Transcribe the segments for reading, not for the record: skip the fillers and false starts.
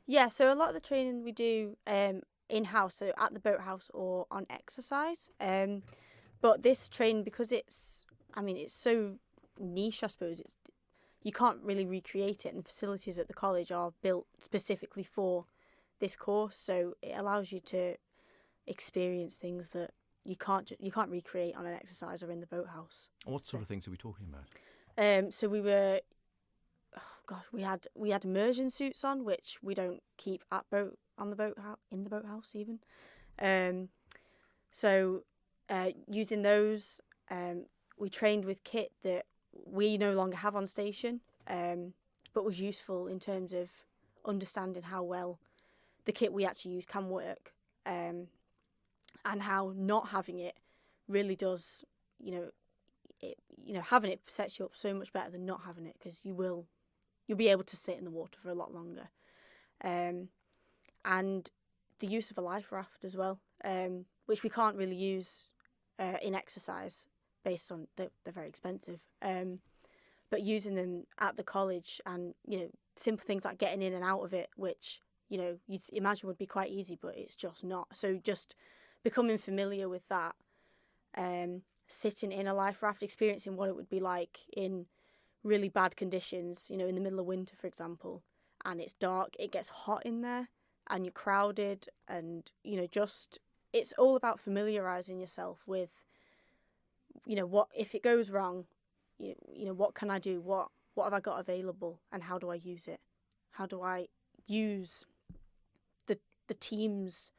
Yeah, so a lot of the training we do in-house, so at the boathouse or on exercise. But this training, because it's so niche, I suppose, you can't really recreate it, and the facilities at the college are built specifically for this course, so it allows you to experience things that you can't recreate on an exercise or in the boathouse. What sort of things are we talking about? So we were, we had immersion suits on, which we don't keep in the boathouse even. So using those, we trained with kit that we no longer have on station, but was useful in terms of understanding how well the kit we actually use can work, and how not having it really does, having it sets you up so much better than not having it, because you'll be able to sit in the water for a lot longer. And the use of a life raft as well, which we can't really use in exercise based on they're very expensive. But using them at the college, and simple things like getting in and out of it, which you'd imagine would be quite easy, but it's just not. So just becoming familiar with that, sitting in a life raft, experiencing what it would be like in really bad conditions, in the middle of winter, for example, and it's dark, it gets hot in there, and you're crowded, and it's all about familiarising yourself with, what if it goes wrong, what can I do, what have I got available, and how do I use it? How do I use the team's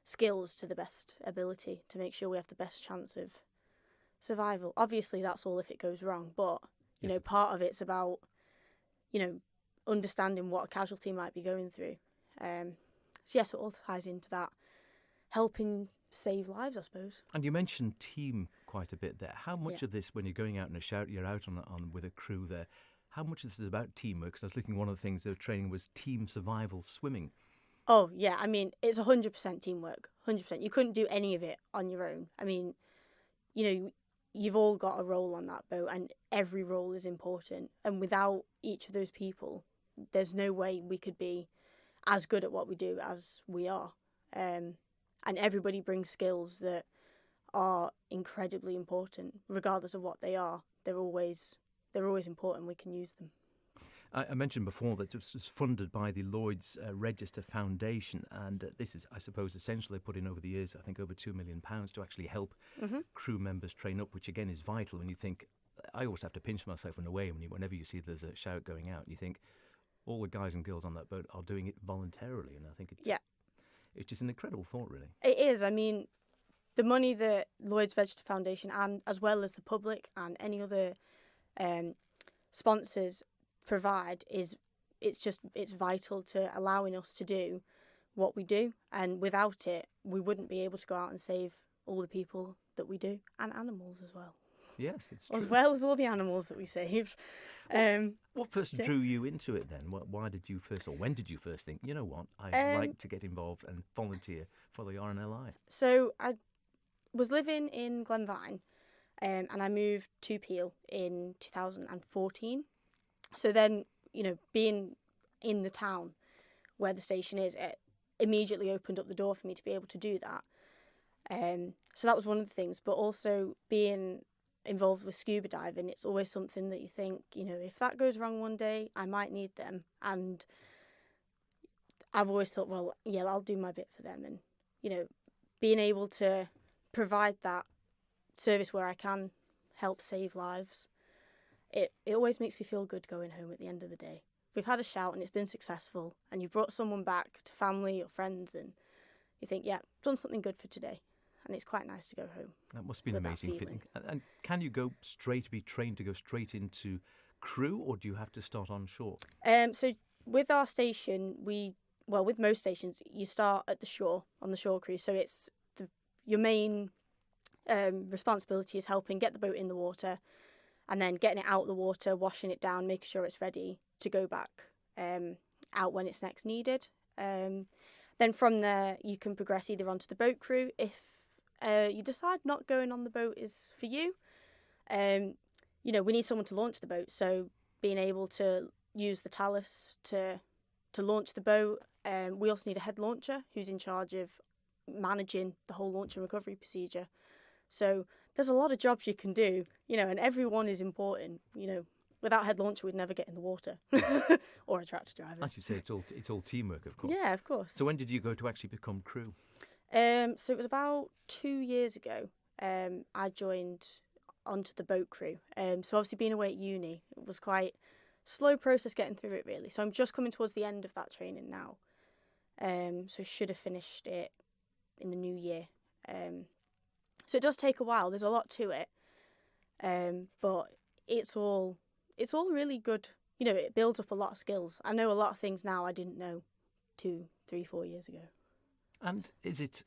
skills to the best ability to make sure we have the best chance of survival? Obviously, that's all if it goes wrong, but part of it's about understanding what a casualty might be going through. So it all ties into that, helping save lives, I suppose. And you mentioned team quite a bit there. How much of this, when you're going out in a shout, you're out on with a crew there, how much of this is about teamwork? Because I was looking, one of the things they were training was team survival swimming. Oh, yeah. I mean, it's 100% teamwork, 100%. You couldn't do any of it on your own. I mean, you've all got a role on that boat, and every role is important. And without each of those people, there's no way we could be as good at what we do as we are. And everybody brings skills that are incredibly important, regardless of what they are. They're always important. We can use them. I mentioned before that this was funded by the Lloyd's Register Foundation, and this is, I suppose, essentially put in over the years, I think over £2 million to actually help crew members train up, which again is vital. And you think, I always have to pinch myself in a way whenever you see there's a shout going out, and you think all the guys and girls on that boat are doing it voluntarily, and I think it's just an incredible thought, really. It is. I mean, the money that Lloyd's Register Foundation, and as well as the public and any other sponsors provide, it's vital to allowing us to do what we do, and without it we wouldn't be able to go out and save all the people that we do, and animals as well. Yes, it's true. As well as all the animals that we save. What first drew you into it then? Why did you first, or when did you first think, you know what, I'd like to get involved and volunteer for the RNLI? So I was living in Glenvine, and I moved to Peel in 2014. So then, being in the town where the station is, it immediately opened up the door for me to be able to do that. So that was one of the things. But also being involved with scuba diving, it's always something that you think, if that goes wrong one day, I might need them. And I've always thought, well, yeah, I'll do my bit for them. And, being able to provide that service where I can help save lives, it always makes me feel good going home at the end of the day. If we've had a shout and it's been successful, and you've brought someone back to family or friends, and you think, yeah, I've done something good for today, and it's quite nice to go home. That must be an amazing feeling. And can you be trained to go straight into crew, or do you have to start on shore? So with our station, with most stations, you start at the shore, on the shore crew. So it's your main responsibility is helping get the boat in the water, and then getting it out of the water, washing it down, making sure it's ready to go back out when it's next needed. Then from there, you can progress either onto the boat crew if you decide not going on the boat is for you. We need someone to launch the boat, so being able to use the talus to launch the boat, We also need a head launcher who's in charge of managing the whole launch and recovery procedure. So there's a lot of jobs you can do, and everyone is important. Without head launcher, we'd never get in the water or a tractor driver. As you say, it's all teamwork, of course. Yeah, of course. So when did you go to actually become crew? So it was about 2 years ago. I joined onto the boat crew. So obviously being away at uni, it was quite slow process getting through it, really. So I'm just coming towards the end of that training now. So should have finished it in the new year. So it does take a while. There's a lot to it, but it's all really good. It builds up a lot of skills. I know a lot of things now I didn't know 2, 3, 4 years ago. And is it,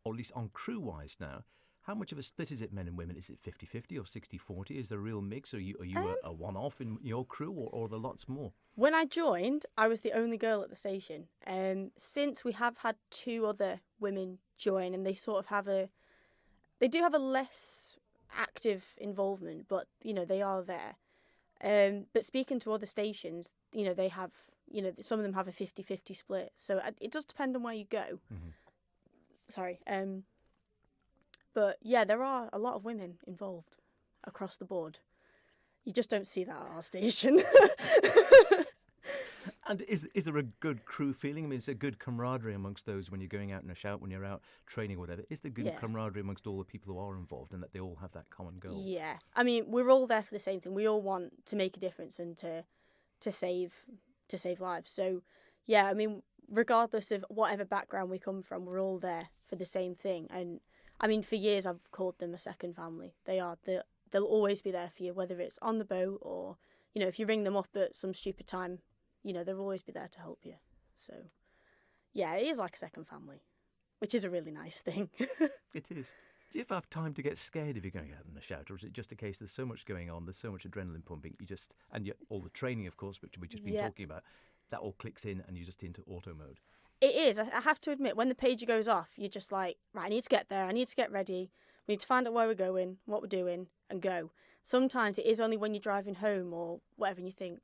or at least on crew-wise now, how much of a split is it, men and women? Is it 50-50 or 60-40? Is there a real mix? Are you a one-off in your crew, or are there lots more? When I joined, I was the only girl at the station. Since we have had 2 other women join, and they sort of they do have a less active involvement, but they are there. But speaking to other stations, they have, some of them have a 50-50 split. So it does depend on where you go. Mm-hmm. Sorry. But yeah, there are a lot of women involved across the board. You just don't see that at our station. And is there a good crew feeling? I mean, is there good camaraderie amongst those when you're going out in a shout, when you're out training or whatever? Is there good camaraderie amongst all the people who are involved and that they all have that common goal? Yeah. I mean, we're all there for the same thing. We all want to make a difference and to save lives. So, yeah, I mean, regardless of whatever background we come from, we're all there for the same thing. And, I mean, for years I've called them a second family. They'll always be there for you, whether it's on the boat or, if you ring them up at some stupid time, they'll always be there to help you. So, yeah, it is like a second family, which is a really nice thing. It is. Do you ever have time to get scared if you're going out in a shout, or is it just a case there's so much going on, there's so much adrenaline pumping, all the training, of course, which we've just been talking about, that all clicks in and you're just into auto mode? It is. I have to admit, when the pager goes off, you're just like, right, I need to get there, I need to get ready, we need to find out where we're going, what we're doing, and go. Sometimes it is only when you're driving home or whatever and you think,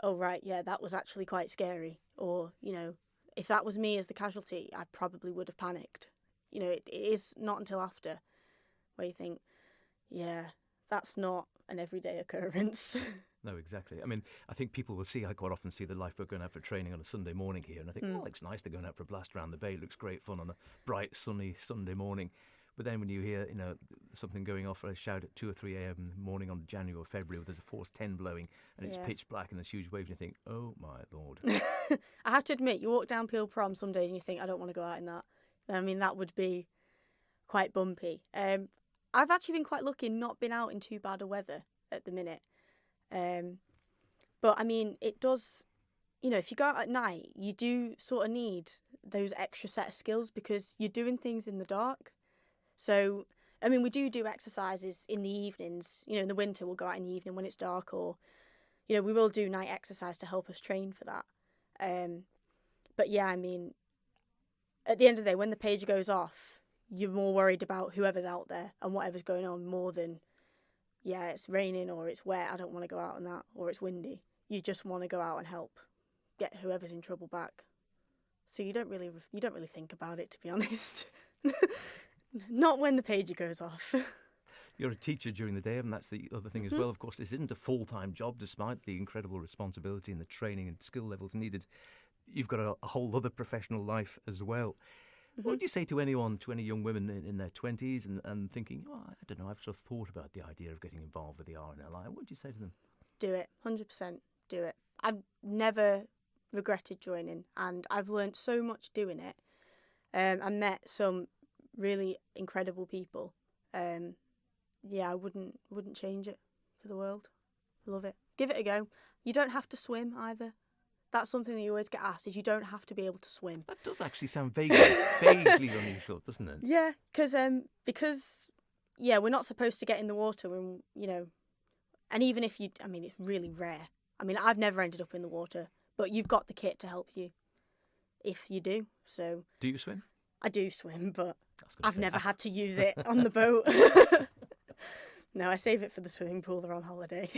oh, right, yeah, that was actually quite scary. Or, if that was me as the casualty, I probably would have panicked. It is not until after where you think, yeah, that's not an everyday occurrence. No, exactly. I mean, I think people will see, I quite often see the lifeboat going out for training on a Sunday morning here, and I think, oh, it looks nice, they're going out for a blast around the bay, it looks great fun on a bright, sunny Sunday morning. But then when you hear, something going off or a shout at 2 or 3 a.m. in the morning on January or February, where there's a force 10 blowing and it's pitch black and there's huge waves, and you think, oh my Lord. I have to admit, you walk down Peel Prom some days and you think, I don't want to go out in that. I mean, that would be quite bumpy. I've actually been quite lucky not been out in too bad a weather at the minute. But I mean, it does, if you go out at night, you do sort of need those extra set of skills because you're doing things in the dark. So, I mean, we do exercises in the evenings. In the winter, we'll go out in the evening when it's dark, or, we will do night exercise to help us train for that. But yeah, I mean, at the end of the day, when the pager goes off, you're more worried about whoever's out there and whatever's going on more than, yeah, it's raining or it's wet, I don't want to go out on that, or it's windy. You just want to go out and help get whoever's in trouble back. So you don't really think about it, to be honest. Not when the pager goes off. You're a teacher during the day, and that's the other thing as well. Of course, this isn't a full-time job, despite the incredible responsibility and the training and skill levels needed. You've got a whole other professional life as well. Mm-hmm. What would you say to any young women in their 20s and thinking, oh, I don't know, I've sort of thought about the idea of getting involved with the RNLI. What would you say to them? Do it. 100% do it. I've never regretted joining, and I've learned so much doing it. I met some really incredible people. I wouldn't change it for the world. I love it. Give it a go. You don't have to swim either. That's something that you always get asked, is you don't have to be able to swim. That does actually sound vaguely unusual, doesn't it? Yeah, because we're not supposed to get in the water when, and even if it's really rare. I mean, I've never ended up in the water, but you've got the kit to help you if you do. So. Do you swim? I do swim, but I've never had to use it on the boat. No, I save it for the swimming pool. They're on holiday.